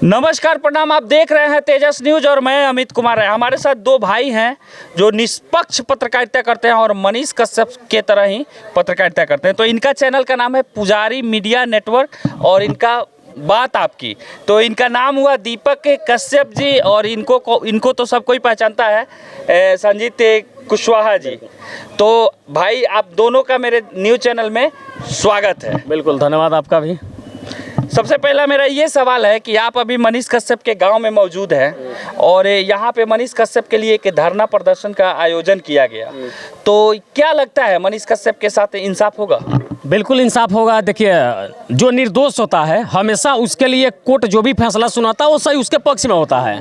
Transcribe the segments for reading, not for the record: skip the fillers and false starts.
नमस्कार प्रणाम, आप देख रहे हैं तेजस न्यूज और मैं अमित कुमार है। हमारे साथ दो भाई हैं जो निष्पक्ष पत्रकारिता करते हैं और मनीष कश्यप के तरह ही पत्रकारिता करते हैं। तो इनका चैनल का नाम है पुजारी मीडिया नेटवर्क और इनका बात आपकी, तो इनका नाम हुआ दीपक कश्यप जी और इनको तो सब कोई पहचानता है, संजीत कुशवाहा जी। तो भाई आप दोनों का मेरे न्यूज़ चैनल में स्वागत है। बिल्कुल, धन्यवाद आपका भी। सबसे पहला मेरा ये सवाल है कि आप अभी मनीष कश्यप के गांव में मौजूद हैं और यहाँ पे मनीष कश्यप के लिए एक धरना प्रदर्शन का आयोजन किया गया, तो क्या लगता है मनीष कश्यप के साथ इंसाफ होगा? बिल्कुल इंसाफ होगा। देखिए, जो निर्दोष होता है हमेशा उसके लिए कोर्ट जो भी फैसला सुनाता है वो सही उसके पक्ष में होता है।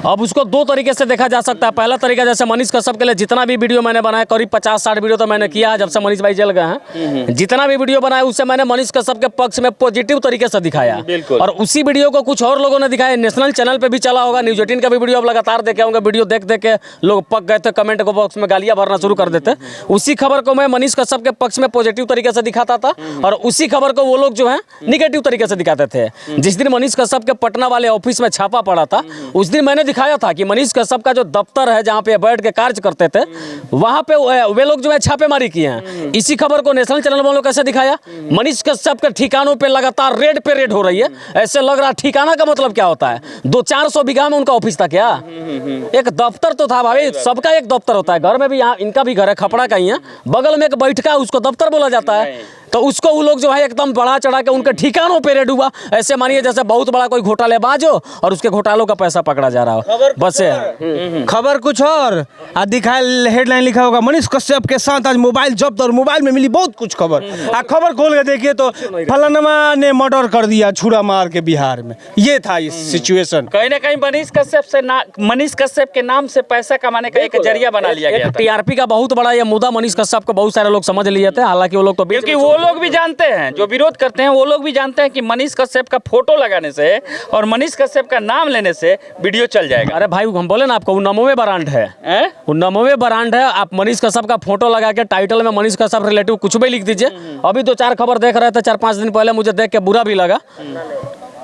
अब उसको दो तरीके से देखा जा सकता है। पहला तरीका, जैसे मनीष कश्यप के लिए जितना भी वीडियो मैंने बनाया, करीब 50-60 वीडियो तो मैंने किया है जब से मनीष भाई जेल गए हैं। जितना भी वीडियो बनाया उससे मैंने मनीष कश्यप के पक्ष में पॉजिटिव तरीके से दिखाया, और उसी वीडियो को कुछ और लोगों ने दिखाया। नेशनल चैनल पे भी चला होगा, न्यूज़ 18 का भी वीडियो आप लगातार देखे होंगे। वीडियो देख के लोग पक गए थे, कमेंट बॉक्स में गालियां भरना शुरू कर देते। उसी खबर को मैं मनीष कश्यप के पक्ष में पॉजिटिव तरीके से दिखाता था और उसी खबर को वो लोग जो है निगेटिव तरीके से दिखाते थे। जिस दिन मनीष कश्यप के पटना वाले ऑफिस में छापा पड़ा था उस दिन मैंने दिखाया था कि मनीष कश्यप का जो दफ्तर है जहाँ पे बैठ के कार्य करते थे वहाँ पे वे लोग जो है छापेमारी किए हैं। इसी खबर को नेशनल चैनल वालों कैसे दिखाया, मनीष कश्यप के ठिकानों पे लगातार रेड पे रेड हो रही है। ऐसे लग रहा ठिकाना का मतलब क्या होता है, 200-400 बीघा में उनका ऑफिस था क्या? एक दफ्तर तो था भाई, सबका एक दफ्तर होता है। घर में भी यहाँ इनका भी घर है, खपड़ा का ही है, बगल में एक बैठका उसको दफ्तर बोला जाता है। तो उसको वो लोग जो है एकदम बढ़ा चढ़ा के उनके ठिकानों पे रेड हुआ। ऐसे मानिए जैसे बहुत बड़ा कोई घोटालेबाज हो और उसके घोटालों का पैसा पकड़ा जा रहा हो, बस खबर कुछ और दिखाए। हेडलाइन लिखा होगा मनीष कश्यप के साथ आज मोबाइल जब्त और मोबाइल में मिली बहुत कुछ खबर। खबर खोल के देखिए तो फलानमा ने मर्डर कर दिया छुरा मार के बिहार में। ये था इस सिचुएशन। कहीं ना कहीं मनीष कश्यप के नाम से पैसा कमाने का एक जरिया बना लिया गया। टीआरपी का बहुत बड़ा ये मुद्दा मनीष कश्यप को बहुत सारे लोग समझ लिए थे, हालांकि वो लोग तो क्योंकि वो लोग भी जानते हैं, जो विरोध करते हैं वो लोग भी जानते हैं कि मनीष कश्यप का फोटो लगाने से और मनीष कश्यप का नाम लेने से वीडियो चल जाएगा। अरे भाई हम बोले ना आपको, वो नमोवे ब्रांड है, वो नमोवे ब्रांड है। आप मनीष कश्यप का फोटो लगा के टाइटल में मनीष कश्यप रिलेटिव कुछ भी लिख दीजिए। अभी 2-4 खबर देख रहे थे 4-5 दिन पहले, मुझे देख के बुरा भी लगा,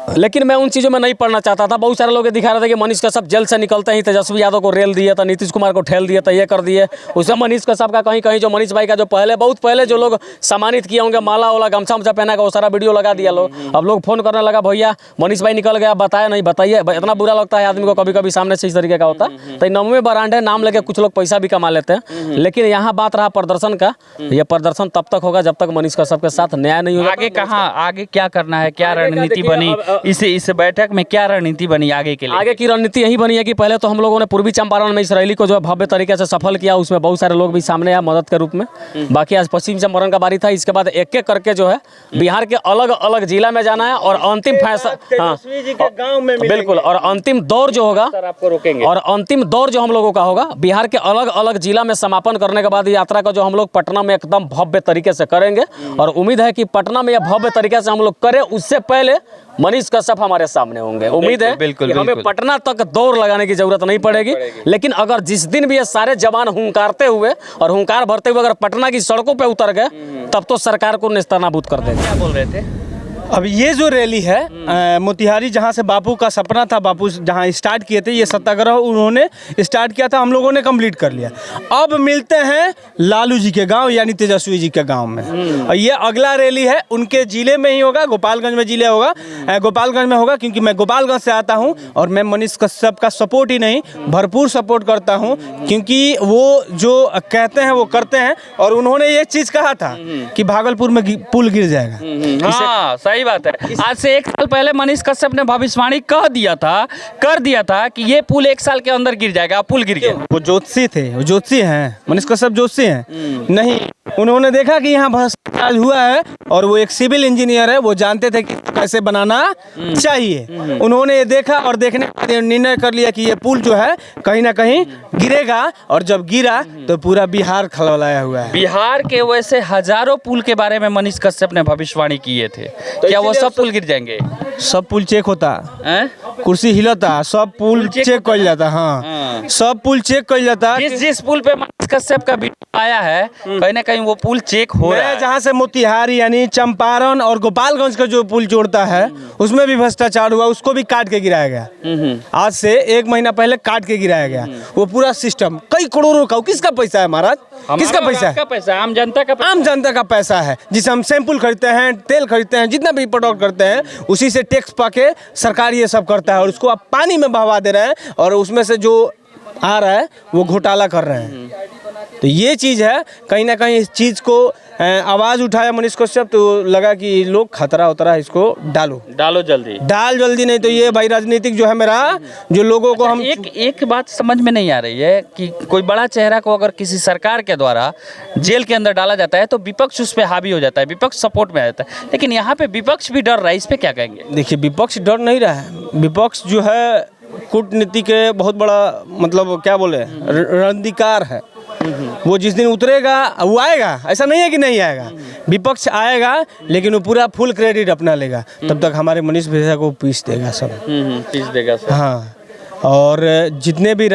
लेकिन मैं उन चीज़ों में नहीं पढ़ना चाहता था। बहुत सारे लोग दिखा रहे थे कि मनीष कश्यप जेल से निकलते ही तेजस्वी यादव को रेल दिए, तो नीतीश कुमार को ठेल दिए, तो ये कर दिए। उसमें मनीष कश्यप का कहीं कहीं जो मनीष भाई का जो बहुत पहले जो लोग सम्मानित किए होंगे, माला वाला गमछा उमछा पहना का, वो सारा वीडियो लगा दिया लोग। अब लोग फोन करने लगा, भैया मनीष भाई निकल गया, बताया नहीं, बताइए। इतना बुरा लगता है आदमी को कभी कभी सामने से इस तरीके का होता है। तो नमवे ब्रांड है, नाम लेके कुछ लोग पैसा भी कमा लेते हैं। लेकिन यहाँ बात रहा प्रदर्शन का, यह प्रदर्शन तब तक होगा जब तक मनीष कश्यप के साथ न्याय नहीं होगा। आगे कहाँ, आगे क्या करना है, क्या रणनीति बनी इस बैठक में, क्या रणनीति बनी आगे के लिए? आगे की रणनीति यही बनी है कि पहले तो हम लोगों ने पूर्वी चंपारण में इस रैली को जो है भव्य तरीके से सफल किया, उसमें बहुत सारे लोग भी सामने आए मदद के रूप में। बाकी आज पश्चिम चंपारण का बारी था। इसके बाद एक एक करके जो है बिहार के अलग अलग जिला में जाना है और अंतिम फैसला, हाँ बिल्कुल, और अंतिम दौर जो होगा, आपको रोकेंगे, और अंतिम दौर जो हम लोगों का होगा बिहार के अलग अलग जिला में समापन करने के बाद यात्रा का जो हम लोग पटना में एकदम भव्य तरीके से करेंगे। और उम्मीद है कि पटना में यह भव्य तरीके से हम लोग करें, उससे पहले मनीष कश्यप हमारे सामने होंगे। उम्मीद है कि हमें पटना तक दौड़ लगाने की जरूरत नहीं पड़ेगी। लेकिन अगर जिस दिन भी ये सारे जवान हुंकारते हुए और हुंकार भरते हुए अगर पटना की सड़कों पे उतर गए तब तो सरकार को नेस्तनाबूद कर देंगे। क्या बोल रहे थे? अब ये जो रैली है मोतिहारी, जहाँ से बापू का सपना था, बापू जहाँ स्टार्ट किए थे ये सत्याग्रह, उन्होंने स्टार्ट किया था, हम लोगों ने कंप्लीट कर लिया। अब मिलते हैं लालू जी के गांव यानी तेजस्वी जी के गांव में। और ये अगला रैली है उनके जिले में ही होगा, गोपालगंज में जिले होगा, गोपालगंज में होगा, क्योंकि मैं गोपालगंज से आता हूँ और मैं मनीष कश्यप का सपोर्ट ही नहीं भरपूर सपोर्ट करता हूँ, क्योंकि वो जो कहते हैं वो करते हैं। और उन्होंने ये चीज़ कहा था कि भागलपुर में पुल गिर जाएगा। सही बात है। आज से 1 साल पहले मनीष कश्यप ने भविष्यवाणी कर दिया था कि ये पुल 1 साल के अंदर गिर जाएगा, पुल गिर गया। वो ज्योतिषी थे, वो ज्योतिषी हैं, मनीष कश्यप ज्योतिषी हैं नहीं। उन्होंने देखा कि यहाँ भ्रष्टाचार हुआ है और वो एक सिविल इंजीनियर है, वो जानते थे कि कैसे बनाना चाहिए। उन्होंने ये देखा और देखने के बाद निर्णय कर लिया कि ये पुल जो है कहीं ना कहीं गिरेगा, और जब गिरा तो पूरा बिहार खलबलाया हुआ है। बिहार के वैसे हजारों पुल के बारे में मनीष कश्यप ने भविष्यवाणी किए थे, क्या वो सब पुल गिर जाएंगे? सब पुल चेक होता, कुर्सी हिलता, सब पुल चेक कर जाता। हाँ, सब पुल चेक कर जाता। जिस पुल पे मनीष कश्यप का वीडियो आया है, कहीं ना कहीं वो पुल चेक हो रहा है। जहाँ से मोतिहारी यानी चंपारण और गोपालगंज का जो पुल जोड़ता है उसमें भी भ्रष्टाचार हुआ, उसको भी काट के गिराया गया। आज से 1 महीना पहले काट के गिराया गया वो पूरा सिस्टम, कई करोड़ों का। किसका पैसा है महाराज? किसका पैसा है? पैसा आम जनता का आम जनता का पैसा है, जिसे हम सैंपल खरीदते हैं, तेल खरीदते हैं, जितना भी प्रोडक्ट करते हैं उसी से टैक्स पाके सरकार ये सब करता है, और उसको आप पानी में बहवा दे रहे हैं और उसमें से जो आ रहा है वो घोटाला कर रहे हैं। तो ये चीज़ है, कहीं ना कहीं इस चीज़ को आवाज़ उठाया मनीष कश्यप, तो लगा कि लोग खतरा उतरा इसको डालो जल्दी, नहीं तो ये भाई राजनीतिक जो है मेरा, जो लोगों को हम एक बात समझ में नहीं आ रही है कि कोई बड़ा चेहरा को अगर किसी सरकार के द्वारा जेल के अंदर डाला जाता है तो विपक्ष उस पर हावी हो जाता है, विपक्ष सपोर्ट में आ जाता है, लेकिन यहाँ पे विपक्ष भी डर रहा है। इस पे क्या कहेंगे? देखिए, विपक्ष डर नहीं रहा है। विपक्ष जो है कूटनीति के बहुत बड़ा मतलब क्या बोले रणधिकार है। वो जिस दिन उतरेगा वो आएगा, ऐसा नहीं है कि नहीं आएगा। विपक्ष आएगा लेकिन वो पूरा फुल क्रेडिट अपना लेगा, तब तक हमारे मनीष भैया को पीस देगा सब, पीस देगा सब। हाँ, और जितने भी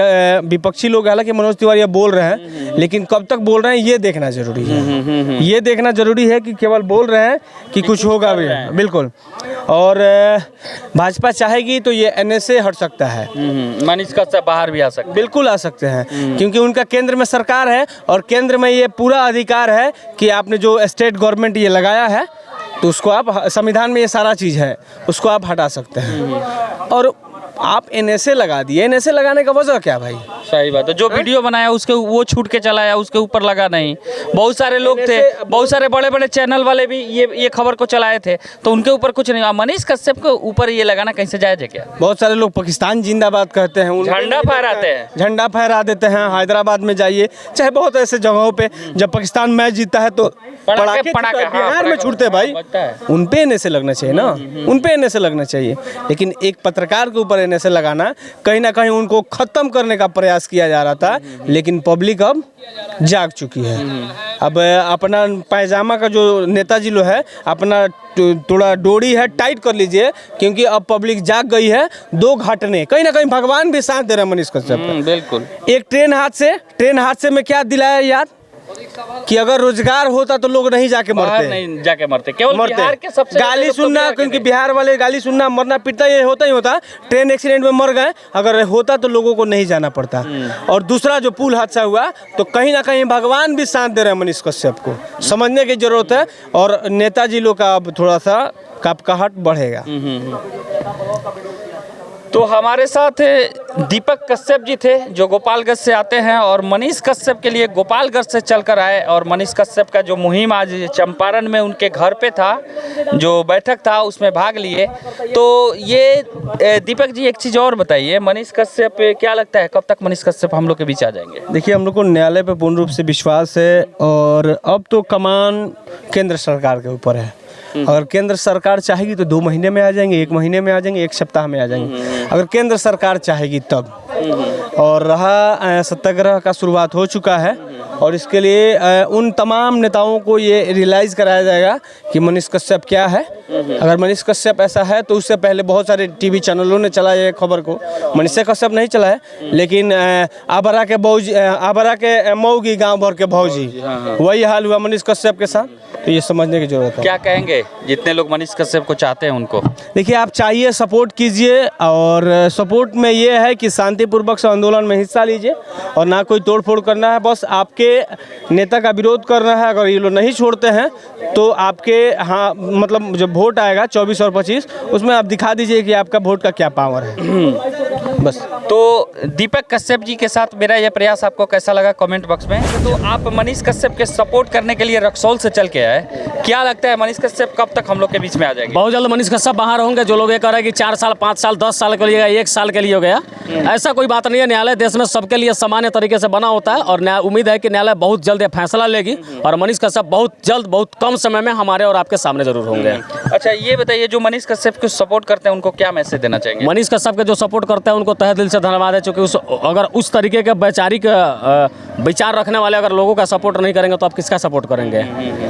विपक्षी लोग, हालांकि मनोज तिवारी बोल रहे हैं लेकिन कब तक बोल रहे हैं ये देखना जरूरी है। ये देखना जरूरी है कि केवल बोल रहे हैं कि कुछ होगा भी, बिल्कुल। और भाजपा चाहेगी तो ये एनएसए हट सकता है, मनीष कश्यप बाहर भी आ सकते हैं, बिल्कुल आ सकते हैं, क्योंकि उनका केंद्र में सरकार है और केंद्र में ये पूरा अधिकार है कि आपने जो स्टेट गवर्नमेंट ये लगाया है तो उसको आप, संविधान में ये सारा चीज़ है, उसको आप हटा सकते हैं। और आप एनएसए लगा दिए, एनएसए लगाने का वजह क्या भाई? सही बात है। जो वीडियो बनाया उसके वो छूट के चलाया, उसके ऊपर लगा नहीं। बहुत सारे लोग थे, बहुत सारे बड़े बड़े चैनल वाले भी ये खबर को चलाए थे, तो उनके ऊपर कुछ नहीं। मनीष कश्यप के ऊपर ये लगाना कहीं से जायज है क्या? बहुत सारे लोग पाकिस्तान जिंदाबाद कहते हैं, झंडा फहराते हैं, झंडा फहरा देते हैं। हैदराबाद में जाइए, चाहे बहुत ऐसे जगहों पे जब पाकिस्तान मैच जीतता है तो पटाखे बिहार में छूटते भाई, उन पे एनएसए लगना चाहिए ना, उन पे एनएसए लगना चाहिए। लेकिन एक पत्रकार के ऊपर एनएसए लगाना, कहीं ना कहीं उनको खत्म करने का प्रयास किया जा रहा था, लेकिन पब्लिक अब जाग चुकी है। अब अपना पैजामा का जो नेताजी लो है, अपना थोड़ा डोरी है टाइट कर लीजिए, क्योंकि अब पब्लिक जाग गई है। 2 घटने, कहीं ना कहीं भगवान भी साथ दे रहे हैं मनीष कश्यप। बिल्कुल। एक ट्रेन हादसे में क्या दिलाया याद कि अगर रोजगार होता तो लोग नहीं जाके मरते, केवल बिहार के सबसे गाली सुनना, क्योंकि बिहार वाले गाली सुनना, मरना पीटना ये होता ही होता। ट्रेन एक्सीडेंट में मर गए, अगर होता तो लोगों को नहीं जाना पड़ता। और दूसरा जो पुल हादसा हुआ, तो कहीं ना कहीं भगवान भी साथ दे रहे हैं मनीष कश्यप को, समझने की जरूरत है। और नेताजी लोग का अब थोड़ा सा कपकहाट बढ़ेगा। तो हमारे साथ दीपक कश्यप जी थे जो गोपालगंज से आते हैं, और मनीष कश्यप के लिए गोपालगंज से चलकर आए, और मनीष कश्यप का जो मुहिम आज चंपारण में उनके घर पे था, जो बैठक था उसमें भाग लिए। तो ये दीपक जी एक चीज़ और बताइए, मनीष कश्यप क्या लगता है कब तक मनीष कश्यप हम लोग के बीच आ जाएंगे? देखिए, हम लोग को न्यायालय पे पूर्ण रूप से विश्वास है, और अब तो कमान केंद्र सरकार के ऊपर है। अगर केंद्र सरकार चाहेगी तो 2 महीने में आ जाएंगे, 1 महीने में आ जाएंगे, 1 सप्ताह में आ जाएंगे, अगर केंद्र सरकार चाहेगी तब। और रहा सत्याग्रह का शुरुआत हो चुका है, और इसके लिए उन तमाम नेताओं को ये रियलाइज़ कराया जाएगा कि मनीष कश्यप क्या है। अगर मनीष कश्यप ऐसा है तो उससे पहले बहुत सारे टीवी चैनलों ने चलाया ये खबर को, मनीष कश्यप नहीं चलाया, लेकिन आबरा के मऊगी गांव भर के भौजी, वही हाल हुआ मनीष कश्यप के साथ। तो ये समझने की जरूरत है। क्या कहेंगे जितने लोग मनीष कश्यप को चाहते हैं उनको? देखिए, आप चाहिए सपोर्ट कीजिए, और सपोर्ट में ये है कि शांतिपूर्वक से आंदोलन में हिस्सा लीजिए, और ना कोई तोड़फोड़ करना है, बस आपके नेता का विरोध करना है। अगर ये लोग नहीं छोड़ते हैं तो आपके, हाँ मतलब जब वोट आएगा 24 और 25, उसमें आप दिखा दीजिए कि आपका वोट का क्या पावर है, बस। तो दीपक कश्यप जी के साथ मेरा यह प्रयास आपको कैसा लगा कमेंट बॉक्स में। तो आप मनीष कश्यप के सपोर्ट करने के लिए रक्सौल से चल के आए, क्या लगता है मनीष कश्यप कब तक हम लोग के बीच में आ जाएंगे? बहुत जल्द मनीष कश्यप बाहर होंगे। जो लोग ये कह रहे हैं कि 4 साल 5 साल 10 साल के लिए, 1 साल के लिए हो गया, ऐसा कोई बात नहीं है। न्यायालय देश में सबके लिए सामान्य तरीके से बना होता है, और उम्मीद है कि न्यायालय बहुत जल्द फैसला लेगी, और मनीष कश्यप बहुत जल्द, बहुत कम समय में हमारे और आपके सामने जरूर होंगे। अच्छा, ये बताइए, जो मनीष कश्यप को सपोर्ट करते हैं उनको क्या मैसेज देना चाहेंगे? मनीष कश्यप के जो सपोर्ट करते हैं उनको उनको तहे दिल से धन्यवाद है, चूँकि अगर उस तरीके के वैचारिक विचार रखने वाले अगर लोगों का सपोर्ट नहीं करेंगे तो आप किसका सपोर्ट करेंगे?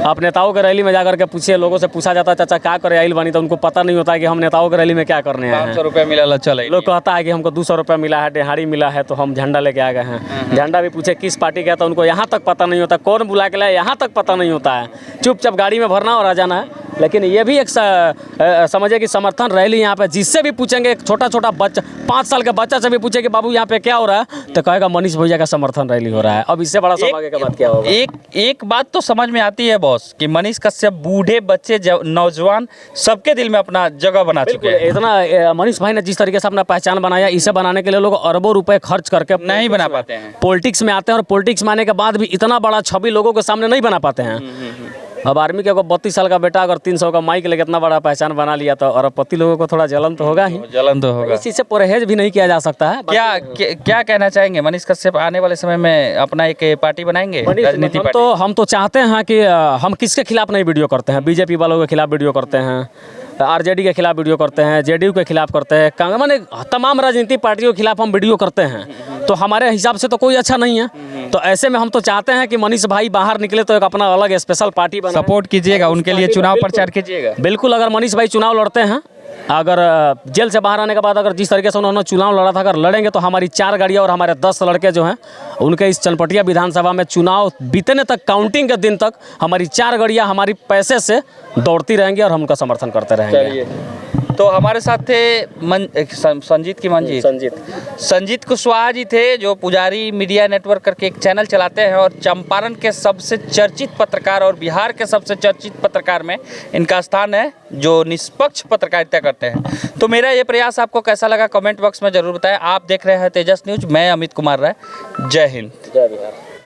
आप नेताओं के रैली में जाकर के पूछिए, लोगों से पूछा जाता है चाचा क्या करे आइल बनी, तो उनको पता नहीं होता है कि हम नेताओं के रैली में क्या करने आए हैं। 500 रुपया मिला चले, लोग कहता है कि हमको 200 रुपया मिला है, दिहाड़ी मिला है, तो हम झंडा लेके आ गए हैं। झंडा भी पूछे किस पार्टी का, तो उनको यहाँ तक पता नहीं होता, कौन बुला के लाए यहाँ तक पता नहीं होता है। चुपचाप गाड़ी में भरना और आ जाना है। लेकिन ये भी एक समझिए कि समर्थन रैली यहाँ पे जिससे भी पूछेंगे, एक छोटा छोटा बच्चा 5 साल का बच्चा से भी पूछे कि बाबू यहाँ पे क्या हो रहा है, तो कहेगा मनीष भैया का समर्थन रैली हो रहा है। अब इससे बड़ा सौभाग्य का बात क्या होगा? एक बात तो समझ में आती है बॉस कि मनीष कश्यप बूढ़े बच्चे नौजवान सबके दिल में अपना जगह बना चुके हैं। इतना मनीष भाई ने जिस तरीके से अपना पहचान बनाया, इसे बनाने के लिए लोग अरबों रुपए खर्च करके नहीं बना पाते हैं। पॉलिटिक्स में आते हैं और पॉलिटिक्स में आने के बाद भी इतना बड़ा छवि लोगों के सामने नहीं बना पाते हैं। अब आर्मी के 32 साल का बेटा अगर 300 का माइक लेके इतना बड़ा पहचान बना लिया, तो अरबपति लोगों को थोड़ा जलन तो होगा ही। जलन तो होगा। इस चीज़ से परहेज भी नहीं किया जा सकता है। क्या कहना चाहेंगे मनीष कश्यप आने वाले समय में अपना एक पार्टी बनाएंगे, राजनीति पार्टी? हम तो चाहते हैं कि हम किसके खिलाफ नहीं वीडियो करते हैं। बीजेपी वालों के खिलाफ वीडियो करते हैं, आरजेडी के खिलाफ वीडियो करते हैं, जेडीयू के खिलाफ करते हैं, माने तमाम राजनीतिक पार्टियों के खिलाफ हम वीडियो करते हैं। तो हमारे हिसाब से तो कोई अच्छा नहीं है। तो ऐसे में हम तो चाहते हैं कि मनीष भाई बाहर निकले तो एक अपना अलग स्पेशल पार्टी बनाए। सपोर्ट कीजिएगा उनके लिए, चुनाव प्रचार कीजिएगा। बिल्कुल, अगर मनीष भाई चुनाव लड़ते हैं, अगर जेल से बाहर आने के बाद अगर जिस तरीके से उन्होंने चुनाव लड़ा था, अगर लड़ेंगे तो हमारी 4 गाड़ियाँ और हमारे 10 लड़के जो हैं उनके इस चनपटिया विधानसभा में चुनाव बीतने तक, काउंटिंग के दिन तक हमारी 4 गाड़ियाँ हमारी पैसे से दौड़ती रहेंगी और हम उनका समर्थन करते रहेंगे। तो हमारे साथ थे संजीत कुशवाहा जी थे, जो पुजारी मीडिया नेटवर्क करके एक चैनल चलाते हैं और चंपारण के सबसे चर्चित पत्रकार और बिहार के सबसे चर्चित पत्रकार में इनका स्थान है, जो निष्पक्ष पत्रकारिता करते हैं। तो मेरा ये प्रयास आपको कैसा लगा कमेंट बॉक्स में जरूर बताएं। आप देख रहे हैं तेजस न्यूज, मैं अमित कुमार राय। जय हिंद, जय बिहार।